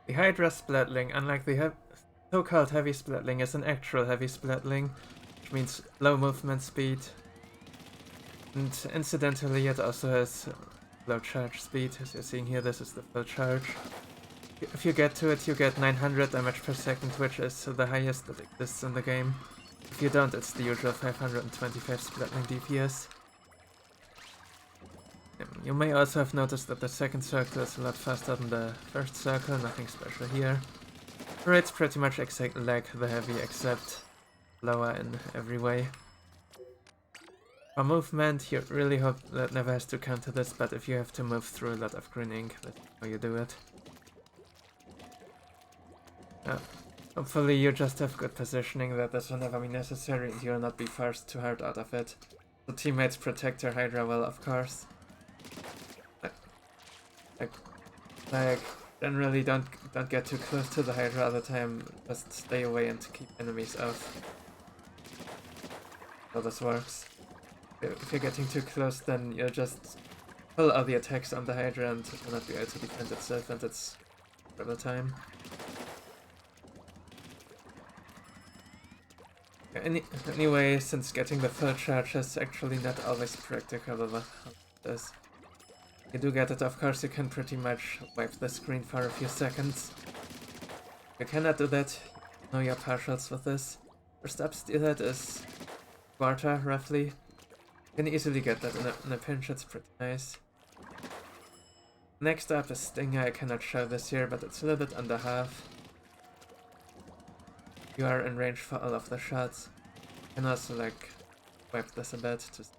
The Hydra Splatling, unlike the so-called heavy Splatling, is an actual heavy Splatling, which means low movement speed. And incidentally, it also has low charge speed. As you're seeing here, this is the full charge. If you get to it, you get 900 damage per second, which is the highest that exists in the game. If you don't, it's the usual 525 Splatling DPS. You may also have noticed that the second circle is a lot faster than the first circle, nothing special here. It's pretty much exactly like the heavy, except lower in every way. For movement, you really hope that never has to counter this, but if you have to move through a lot of green ink, that's how you do it. Hopefully you just have good positioning, that this will never be necessary and you'll not be forced too hard out of it. The teammates protect your Hydra well, of course. Like generally don't get too close to the Hydra all the time, just stay away and keep enemies off. How this works. If you're getting too close, then you'll just pull all the attacks on the Hydra and it will not be able to defend itself, and it's for the time. Anyway, since getting the full charge is actually not always practical of this. You do get it, of course, you can pretty much wipe the screen for a few seconds. You cannot do that, you know your partials with this. First step to do that is quarter, roughly. You can easily get that in a pinch, it's pretty nice. Next up is Stinger. I cannot show this here, but it's a little bit under half. You are in range for all of the shots. You can also like wipe this a bit, just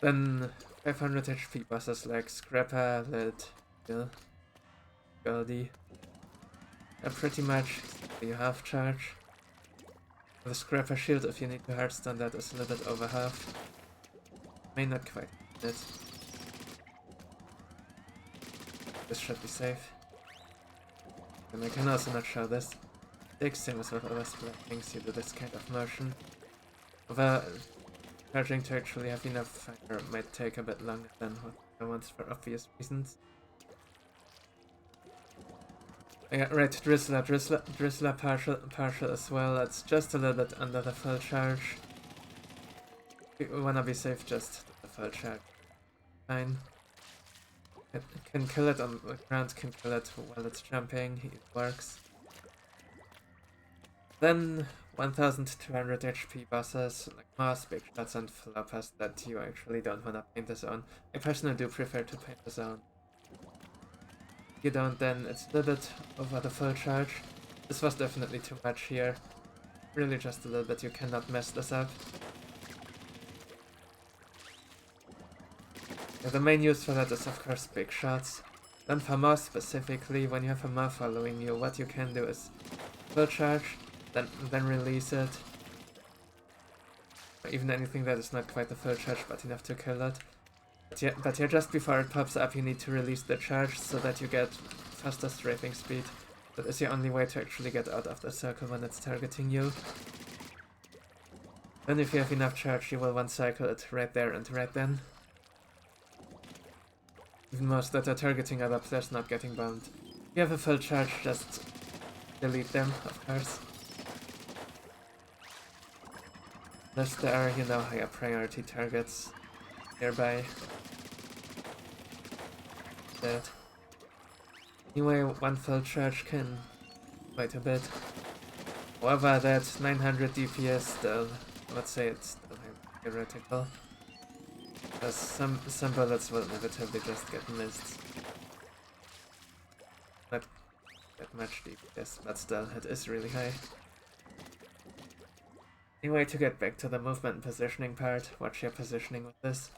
Then 500 HP bosses like Scrapper, Lid, Goldie. Pretty much you half charge. The Scrapper shield, if you need to hardstone that, is a little bit over half. May not quite hit it. This should be safe. And I can also not show this. The same as with other Splatlings, you do this kind of motion. Although charging to actually have enough fire might take a bit longer than what I want for obvious reasons. Yeah, right, Drizzler partial as well. It's just a little bit under the full charge. If you wanna be safe, just the full charge. Fine. It can kill it on the ground, can kill it while it's jumping, it works. Then 1200 HP bosses, like Mars, Big Shots, and Floppers that you actually don't wanna paint the zone. I personally do prefer to paint the zone. If you don't, then it's a little bit over the full charge. This was definitely too much here. Really just a little bit, you cannot mess this up. Yeah, the main use for that is of course Big Shots. Then for Mars specifically, when you have a Mars following you, what you can do is full charge, then release it. Or even anything that is not quite a full charge but enough to kill it. But yeah, just before it pops up you need to release the charge so that you get faster strafing speed. That is your only way to actually get out of the circle when it's targeting you. Then if you have enough charge you will one cycle it right there and right then. Even most that are targeting other players not getting bombed. If you have a full charge, just delete them, of course. Unless there are, you know, higher priority targets nearby. That. Anyway, one full charge can wait a bit. However, that 900 DPS still, let's say it's still theoretical. Because some bullets will inevitably just get missed. Not that much DPS, but still, it is really high. Anyway, to get back to the movement and positioning part, watch your positioning with this.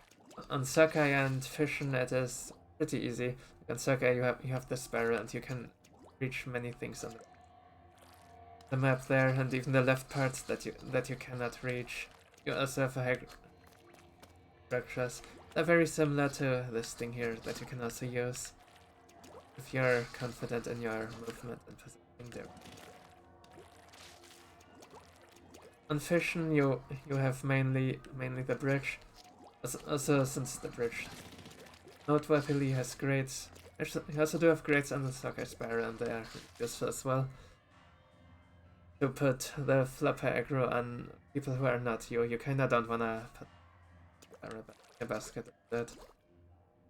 On Sakai and Fission it is pretty easy. On Sakai you have the sparrow and you can reach many things on the map there, and even the left parts that you cannot reach. You also have a structures. They're very similar to this thing here that you can also use if you're confident in your movement and positioning there. On Fission you have mainly the bridge. Also, since the bridge is noteworthily has grades. Actually, he also do have grades on the Sockeye Sparrow, and they are useful as well. To put the flopper aggro on people who are not you, you kinda don't wanna put a basket instead.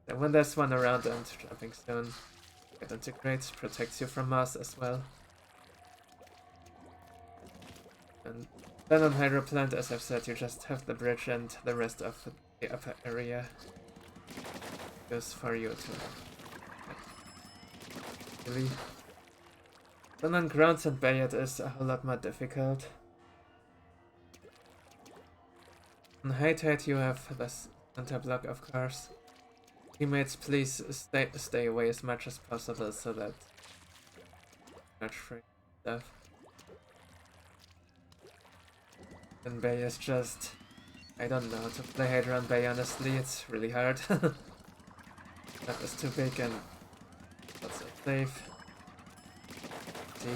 And when there's one around and jumping stone, it integrates, protects you from moss as well. And then on Hydra Plant, as I've said, you just have the bridge and the rest of the upper area goes for you to really. Then on grounds and bay it is a whole lot more difficult. On high tide you have this center block, of course. Teammates, please stay away as much as possible so that much free stuff. And bay is just, I don't know, to play Hydra on bay honestly, it's really hard. That is too big and not so safe. See.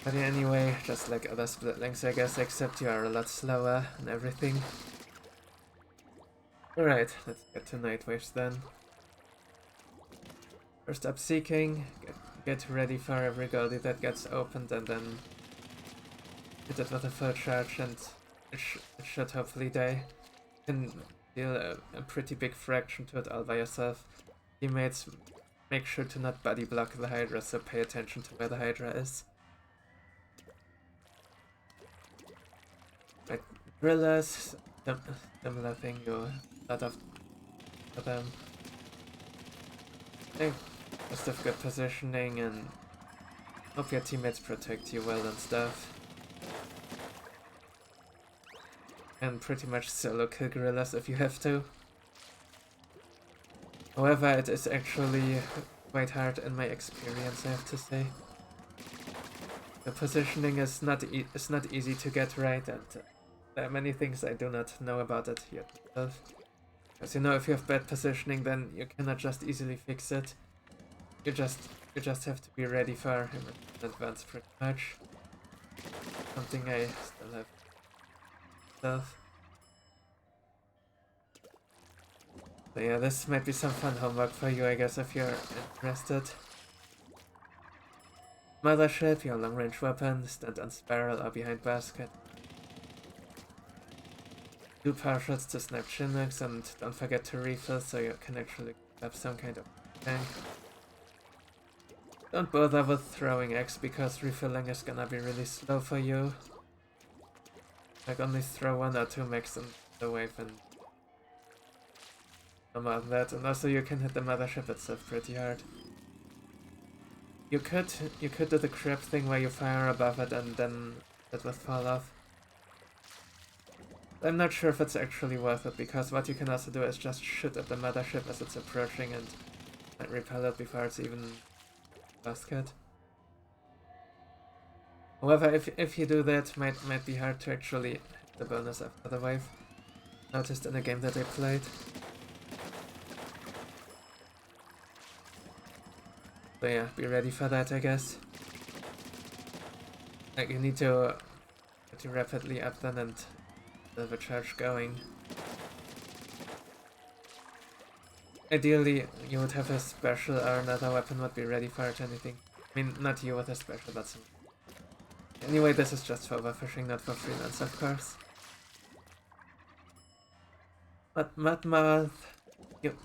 But yeah, anyway, just like other Splatlings I guess, except you are a lot slower and everything. Alright, let's get to Night Waves then. First up Seeking, get ready for every goldie that gets opened and then hit it with a full charge and it should hopefully die. You can deal a pretty big fraction to it all by yourself. Teammates, make sure to not body block the Hydra, so pay attention to where the Hydra is. Like Gorillas, similar thing, you lot of them. They just have good positioning and hope your teammates protect you well and stuff. And pretty much solo kill Gorillas if you have to. However, it is actually quite hard in my experience, I have to say. The positioning is not easy to get right, and there are many things I do not know about it yet myself. Because you know, if you have bad positioning, then you cannot just easily fix it. You just have to be ready for him in advance, pretty much. Something I still have myself. So yeah, this might be some fun homework for you, I guess, if you're interested. Mothership, your long-range weapon, stand on spiral or behind basket. Do power shots to snipe Chinooks, and don't forget to refill so you can actually have some kind of tank. Don't bother with throwing X because refilling is gonna be really slow for you. Like only throw 1 or 2 mechs in the wave and no more than that, and also you can hit the mothership itself pretty hard. You could do the crab thing where you fire above it and then it will fall off. I'm not sure if it's actually worth it, because what you can also do is just shoot at the mothership as it's approaching and repel it before it's even basket. However, if you do that, might be hard to actually hit the bonus after the wave. Noticed in a game that I played. So yeah, be ready for that, I guess. Like, you need to get rapidly up then and have a charge going. Ideally, you would have a special or another weapon would be ready for it, anything. I mean, not you with a special, but some. Anyway, this is just for overfishing, not for freelance, of course. But Mudmouth, you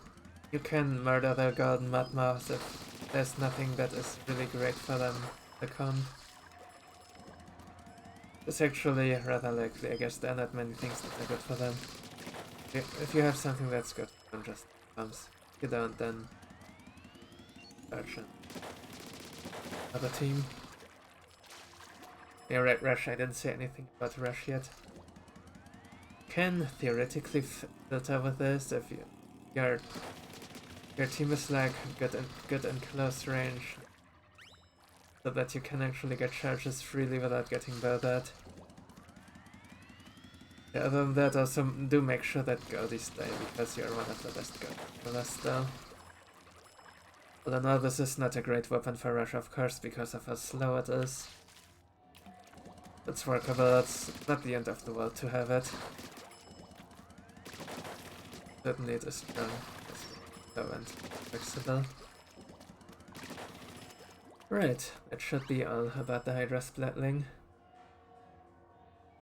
can murder the golden Mudmouths if there's nothing that is really great for them, the con. It's actually rather likely, I guess there are not many things that are good for them. If you have something that's good for them, just comes. If you don't, then search another team. Yeah, right, Rush, I didn't say anything about Rush yet. Can theoretically filter with this if your team is like good in close range, so that you can actually get charges freely without getting bothered. Yeah, other than that, also do make sure that Goldies stay, because you're one of the best Goldies still. Although this is not a great weapon for Rush, of course, because of how slow it is. It's workable, it's not the end of the world to have it. certainly it is strong. So and flexible. Right, that should be all about the Hydra Splatling.